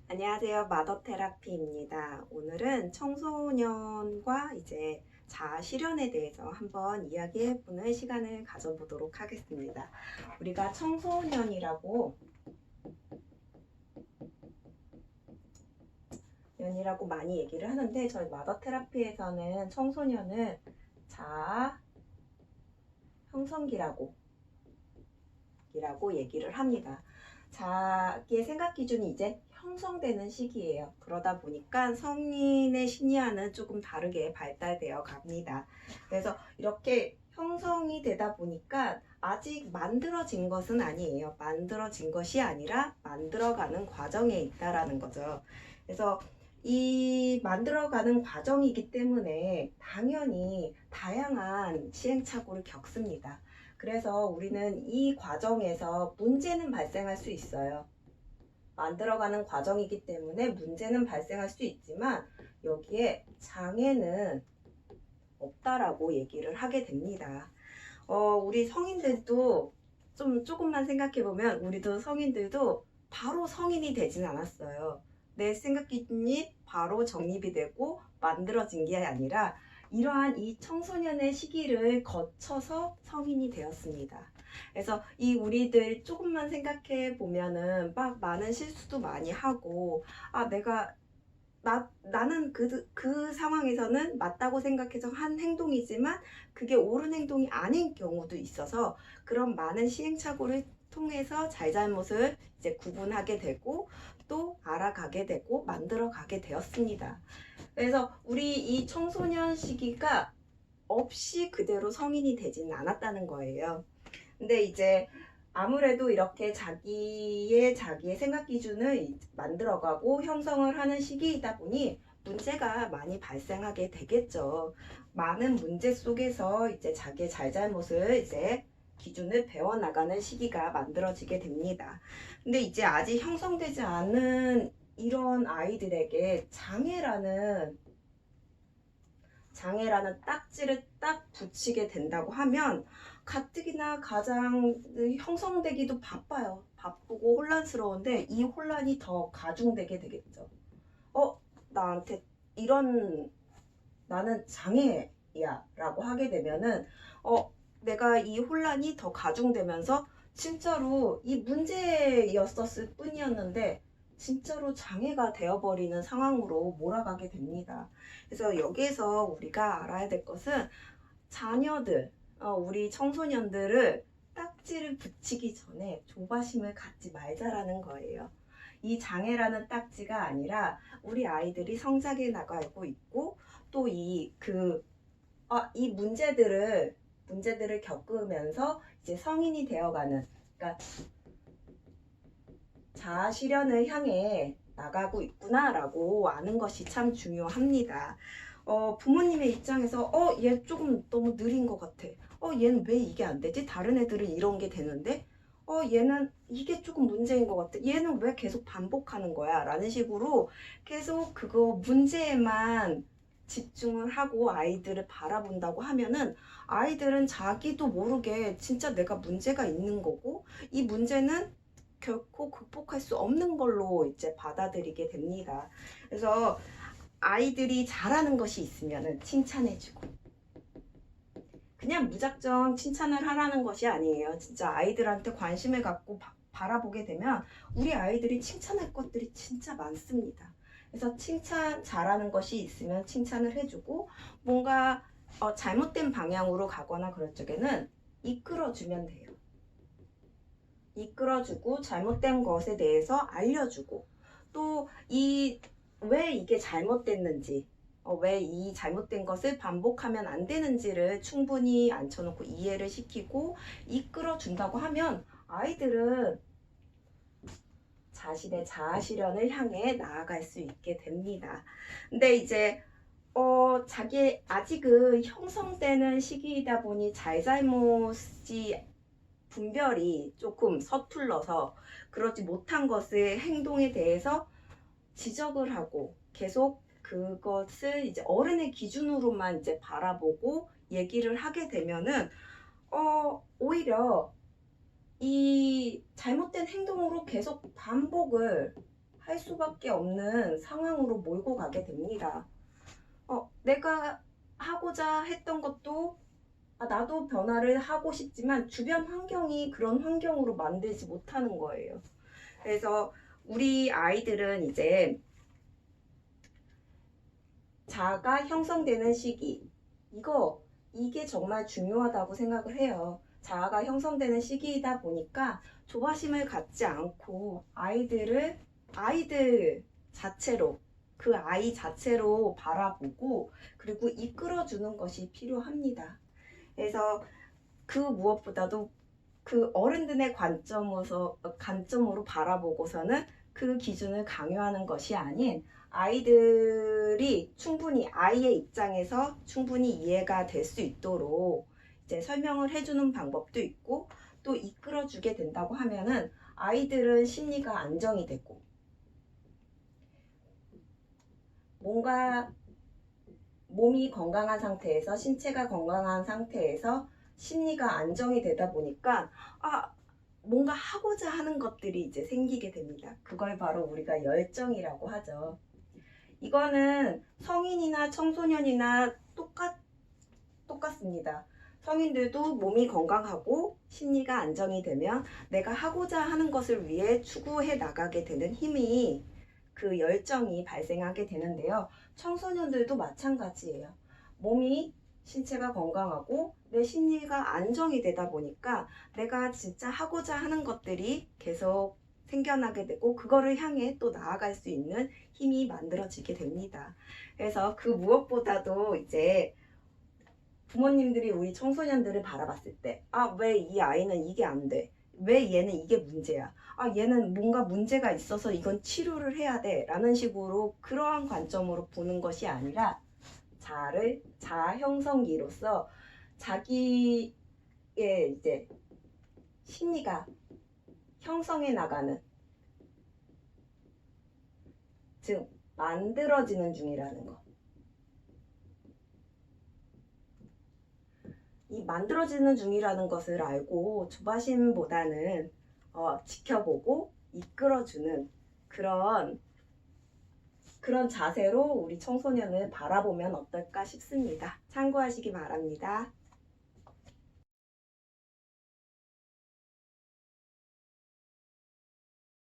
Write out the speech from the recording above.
안녕하세요. 마더 테라피입니다. 오늘은 청소년과 이제 자아 실현에 대해서 한번 이야기해보는 시간을 가져보도록 하겠습니다. 우리가 청소년이라고 많이 얘기를 하는데 저희 마더 테라피에서는 청소년은 자아 형성기라고 얘기를 합니다. 자기의 생각 기준이 이제 형성되는 시기예요. 그러다 보니까 성인의 심리와는 조금 다르게 발달되어 갑니다. 그래서 이렇게 형성이 되다 보니까 아직 만들어진 것은 아니에요. 만들어진 것이 아니라 만들어가는 과정에 있다라는 거죠. 그래서 이 만들어가는 과정이기 때문에 당연히 다양한 시행착오를 겪습니다. 그래서 우리는 이 과정에서 문제는 발생할 수 있어요. 만들어가는 과정이기 때문에 문제는 발생할 수 있지만 여기에 장애는 없다라고 얘기를 하게 됩니다. 우리 성인들도 조금만 생각해보면 우리도 성인들도 바로 성인이 되진 않았어요. 내 생각 기준이 바로 정립이 되고 만들어진 게 아니라 이러한 이 청소년의 시기를 거쳐서 성인이 되었습니다. 그래서 이 우리들 조금만 생각해 보면은 막 많은 실수도 많이 하고 나는 그 상황에서는 맞다고 생각해서 한 행동이지만 그게 옳은 행동이 아닌 경우도 있어서 그런 많은 시행착오를 통해서 잘잘못을 이제 구분하게 되고 또 알아가게 되고 만들어가게 되었습니다. 그래서 우리 이 청소년 시기가 없이 그대로 성인이 되지는 않았다는 거예요. 근데 이제 아무래도 이렇게 자기의 생각 기준을 만들어가고 형성을 하는 시기이다 보니 문제가 많이 발생하게 되겠죠. 많은 문제 속에서 이제 자기의 잘잘못을 이제 기준을 배워나가는 시기가 만들어지게 됩니다. 근데 이제 아직 형성되지 않은 이런 아이들에게 장애라는 딱지를 딱 붙이게 된다고 하면 가뜩이나 가장 형성되기도 바빠요. 바쁘고 혼란스러운데 이 혼란이 더 가중되게 되겠죠. 나한테 이런 나는 장애야 라고 하게 되면은 내가 이 혼란이 더 가중되면서 진짜로 이 문제였었을 뿐이었는데 진짜로 장애가 되어버리는 상황으로 몰아가게 됩니다. 그래서 여기에서 우리가 알아야 될 것은 자녀들, 우리 청소년들을 딱지를 붙이기 전에 조바심을 갖지 말자라는 거예요. 이 장애라는 딱지가 아니라 우리 아이들이 성장해 나가고 있고 또 이 문제들을 겪으면서 이제 성인이 되어가는, 그러니까 자아 실현을 향해 나가고 있구나라고 아는 것이 참 중요합니다. 부모님의 입장에서 얘 조금 너무 느린 것 같아. 얘는 왜 이게 안 되지? 다른 애들은 이런 게 되는데 얘는 이게 조금 문제인 것 같아. 얘는 왜 계속 반복하는 거야? 라는 식으로 계속 그거 문제에만 집중을 하고 아이들을 바라본다고 하면은 아이들은 자기도 모르게 진짜 내가 문제가 있는 거고 이 문제는 결코 극복할 수 없는 걸로 이제 받아들이게 됩니다. 그래서 아이들이 잘하는 것이 있으면은 칭찬해주고 그냥 무작정 칭찬을 하라는 것이 아니에요. 진짜 아이들한테 관심을 갖고 바라보게 되면 우리 아이들이 칭찬할 것들이 진짜 많습니다. 그래서 잘하는 것이 있으면 칭찬을 해주고 뭔가 잘못된 방향으로 가거나 그럴 적에는 이끌어주면 돼요. 이끌어주고 잘못된 것에 대해서 알려주고 또 왜 이게 잘못됐는지 왜 이 잘못된 것을 반복하면 안 되는지를 충분히 앉혀놓고 이해를 시키고 이끌어준다고 하면 아이들은 자신의 자아 실현을 향해 나아갈 수 있게 됩니다. 근데 이제 자기 아직은 형성되는 시기이다 보니 잘잘못이 분별이 조금 서툴러서 그러지 못한 것의 행동에 대해서 지적을 하고 계속 그것을 이제 어른의 기준으로만 이제 바라보고 얘기를 하게 되면은 오히려 이 잘못된 행동으로 계속 반복을 할 수밖에 없는 상황으로 몰고 가게 됩니다. 내가 하고자 했던 것도 나도 변화를 하고 싶지만 주변 환경이 그런 환경으로 만들지 못하는 거예요. 그래서 우리 아이들은 이제 자아가 형성되는 시기, 이게 정말 중요하다고 생각을 해요. 자아가 형성되는 시기이다 보니까 조바심을 갖지 않고 아이들 자체로, 그 아이 자체로 바라보고 그리고 이끌어주는 것이 필요합니다. 그래서 그 무엇보다도 그 어른들의 관점으로 바라보고서는 그 기준을 강요하는 것이 아닌 아이들이 충분히 아이의 입장에서 충분히 이해가 될 수 있도록 이제 설명을 해주는 방법도 있고 또 이끌어주게 된다고 하면은 아이들은 심리가 안정이 되고 뭔가 몸이 건강한 상태에서 신체가 건강한 상태에서 심리가 안정이 되다 보니까 뭔가 하고자 하는 것들이 이제 생기게 됩니다. 그걸 바로 우리가 열정이라고 하죠. 이거는 성인이나 청소년이나 똑같습니다. 성인들도 몸이 건강하고 심리가 안정이 되면 내가 하고자 하는 것을 위해 추구해 나가게 되는 힘이 그 열정이 발생하게 되는데요. 청소년들도 마찬가지예요. 몸이 신체가 건강하고 내 심리가 안정이 되다 보니까 내가 진짜 하고자 하는 것들이 계속 생겨나게 되고 그거를 향해 또 나아갈 수 있는 힘이 만들어지게 됩니다. 그래서 그 무엇보다도 이제 부모님들이 우리 청소년들을 바라봤을 때 왜 이 아이는 이게 안 돼? 왜 얘는 이게 문제야? 얘는 뭔가 문제가 있어서 이건 치료를 해야 돼 라는 식으로 그러한 관점으로 보는 것이 아니라 자아 형성기로서 자기의 이제 심리가 형성해 나가는, 즉 만들어지는 중이라는 거. 이 만들어지는 중이라는 것을 알고 조바심보다는 지켜보고 이끌어주는 그런 자세로 우리 청소년을 바라보면 어떨까 싶습니다. 참고하시기 바랍니다.